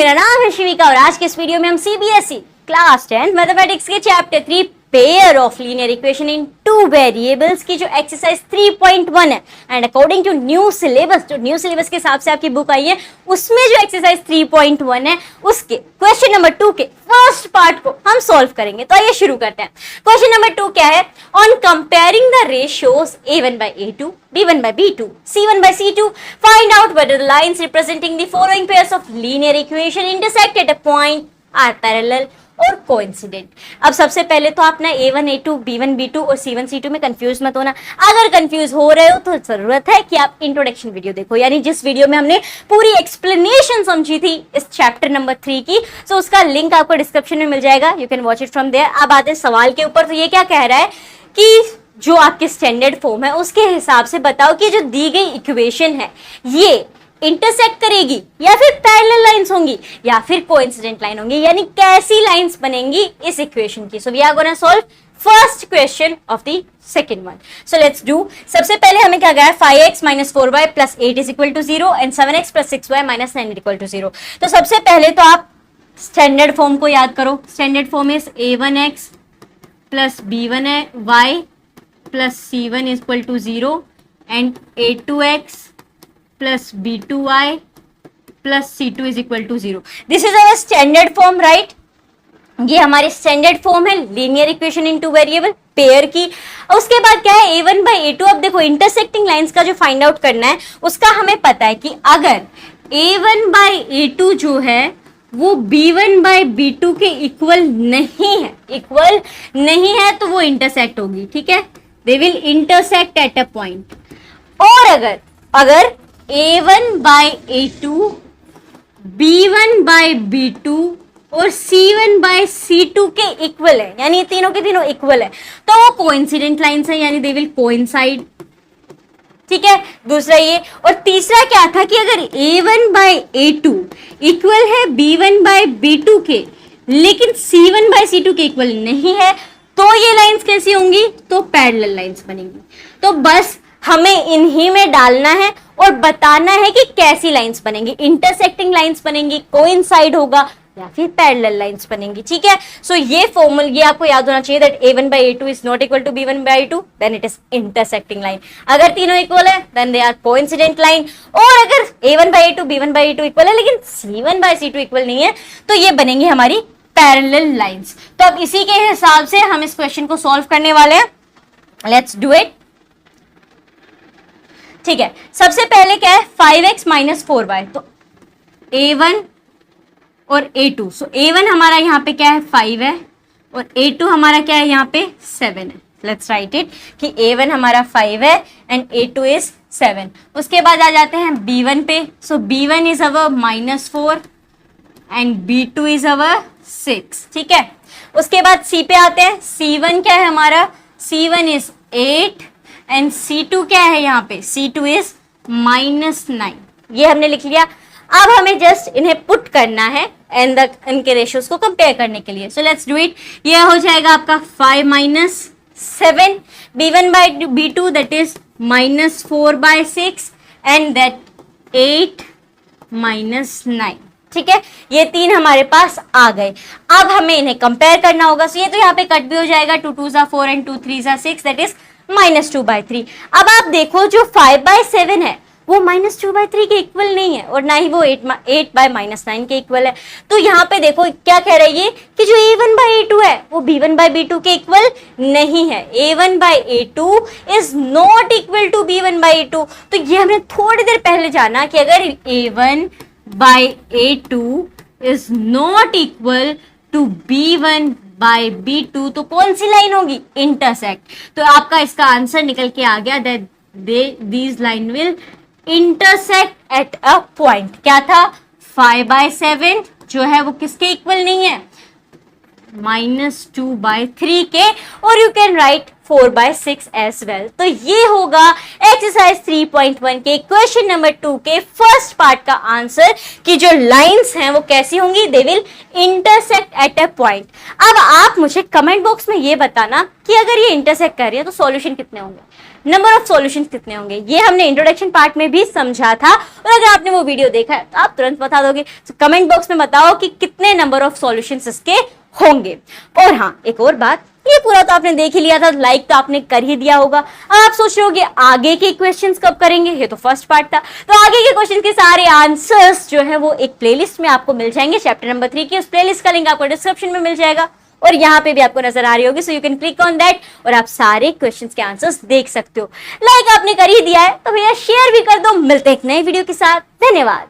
मेरा नाम है शिविका और आज के इस वीडियो में हम सीबीएसई क्लास 10 मैथमेटिक्स के chapter 3 pair of linear equation in two variables की जो एक्सरसाइज 3.1 है and according to new syllabus, जो न्यू सिलेबस के हिसाब से आपकी बुक आई है उसमें जो एक्सरसाइज 3.1 है उसके क्वेश्चन नंबर 2 के फर्स्ट पार्ट को हम सॉल्व करेंगे। तो आइए शुरू करते हैं। क्वेश्चन नंबर 2 क्या है? On comparing the ratios a1 by a2, b1 by b2, c1 by c2, find out whether the lines representing the following pairs of linear equation intersect at a point are parallel और coincident. अब सबसे पहले तो आप ना a1 a2 b1 b2 और c1 c2 में confuse मत होना। अगर कंफ्यूज हो रहे हो तो जरूरत है कि आप इंट्रोडक्शन वीडियो देखो, यानी जिस वीडियो में हमने पूरी एक्सप्लेनेशन समझी थी इस चैप्टर नंबर 3 की, तो उसका लिंक आपको डिस्क्रिप्शन में मिल जाएगा, you can watch it from there. अब आते हैं सवाल के ऊपर। तो ये क्या कह रहा है कि जो आपके स्टैंडर्ड फॉर्म है उसके हिसाब से बताओ कि जो दी गई इक्वेशन है ये इंटरसेक्ट करेगी या फिर पैरेलल लाइंस होंगी या फिर कोइंसिडेंट लाइन होंगी, यानी कैसी लाइंस बनेंगी इस इक्वेशन की। So we are gonna solve first question of the second one. So let's do. सबसे पहले हमें क्या गया है? 5x - 4y + 8 = 0 and 7x + 6y - 9 = 0। तो सबसे पहले तो आप स्टैंडर्ड फॉर्म को याद करो। Standard form is a1x + b1y + c1 = 0 and a2x plus b2y plus c2 = 0. This is our standard form, right? ये हमारी स्टैंडर्ड फॉर्म है linear equation in two variable pair की। उसके बाद क्या है? a1 by a2। अब देखो इंटरसेक्टिंग लाइंस का जो फाइंड आउट करना है उसका हमें पता है कि अगर a1 by a2 जो है वो b1 by b2 के इक्वल नहीं है तो वो इंटरसेक्ट होगी, ठीक है? They will intersect at a point. और अगर a1 by a2, b1 by b2 और c1 by c2 के इक्वल है, यानी तीनों के तीनों इक्वल है, तो वो कोइंसिडेंट लाइंस है, यानी दे विल कोइंसाइड, ठीक है? दूसरा ये। और तीसरा क्या था कि अगर a1 by a2 इक्वल है b1 by b2 के लेकिन c1 by c2 के इक्वल नहीं है तो ये लाइंस कैसी होंगी? तो पैरेलल लाइंस बनेंगी। तो बस हमें इन्हीं में डालना है और बताना है कि कैसी लाइंस बनेंगी, इंटरसेक्टिंग लाइंस बनेंगी, कोइंसाइड होगा या फिर पैरेलल लाइंस बनेंगी, ठीक है? सो ये फॉर्मूला ये आपको याद होना चाहिए that a1 by a2 is not equal to b1 by a2, then it is intersecting line। अगर तीनों इक्वल है then they are coincident line, और अगर a1 by a2 b1 by a2 equal है लेकिन c1 by c2 इक्वल नहीं है तो ये बनेंगी हमारी पैरेलल लाइंस। तो अब इसी के हिसाब से हम इस क्वेश्चन को सॉल्व करने वाले हैं। Let's do it. ठीक है, सबसे पहले क्या है? 5x - 4y। तो a1 और a2। सो a1 हमारा यहाँ पे क्या है? 5 है और a2 हमारा क्या है? यहाँ पे 7 है। लेट्स राइट इट कि a1 हमारा 5 है एंड a2 इज 7। उसके बाद आ जाते हैं b1 पे। सो b1 is our -4 and b2 is our 6, ठीक है? उसके बाद c पे आते हैं। c1 क्या है हमारा? c1 इज 8 एंड c2 क्या है यहाँ पे? c2 is -9। ये हमने लिख लिया। अब हमें जस्ट इन्हें पुट करना है एंड इनके रेशियोज को कंपेयर करने के लिए। सो लेट्स डू इट। ये हो जाएगा आपका 5 - 7 b1 by b2 that is -4 by 6 and that 8 - 9, ठीक है? ये तीन हमारे पास आ गए। अब हमें इन्हें कंपेयर करना होगा। सो ये तो यहाँ पे कट भी हो जाएगा। 2 2 = 4 एंड 2 3 = 6 दैट इज -2 by 3। अब आप देखो जो 5 by 7 है वो -2 by 3 के इक्वल नहीं है और ना ही वो 8 by -9 के इक्वल है। तो यहाँ पे देखो क्या कह रही है कि जो a1 by a2 है वो b1 by b2 के इक्वल नहीं है। a1 by a2 is not equal to b1 by a2। तो ये हमने थोड़ी देर पहले जाना कि अगर a1 by a2 is not equal to b1 by b2 तो कौन सी लाइन होगी? इंटरसेक्ट। तो आपका इसका आंसर निकल के आ गया that these line will intersect at a point. क्या था? 5 by 7 जो है वो किसके इक्वल नहीं है? -2 by 3 के, और you can write 4 by 6 as well. तो ये होगा एक्सरसाइज 3.1 के क्वेश्चन नंबर 2 के फर्स्ट पार्ट का आंसर कि जो लाइंस हैं वो कैसी होंगी? They will intersect at a point. अब आप मुझे कमेंट बॉक्स में ये बताना कि अगर ये इंटरसेक्ट कर रही है तो सॉल्यूशन कितने होंगे। नंबर ऑफ सॉल्यूशंस कितने होंगे, ये हमने इंट्रोडक्शन पार्ट में भी समझा था। और अगर आपने वो वीडियो देखा है तो आप तुरंत बता दोगे। तो कमेंट बॉक्स में बताओ कि कितने नंबर ऑफ सॉल्यूशंस इसके होंगे। और हाँ, एक और बात, ये पूरा तो आपने देख ही लिया था, लाइक तो आपने कर ही दिया होगा। अब आप सोच रहे होगे आगे के क्वेश्चंस कब करेंगे, ये तो फर्स्ट पार्ट था। तो आगे के क्वेश्चन के सारे आंसर्स जो है वो एक प्लेलिस्ट में आपको मिल जाएंगे, चैप्टर नंबर 3 की। उस प्लेलिस्ट का लिंक आपको डिस्क्रिप्शन में मिल जाएगा और यहाँ पे भी आपको नजर आ रही होगी, so you can click on that और आप सारे क्वेश्चंस के आंसर्स देख सकते हो। लाइक आपने कर ही दिया है तो भैया शेयर भी कर दो। मिलते हैं एक नए वीडियो के साथ, धन्यवाद।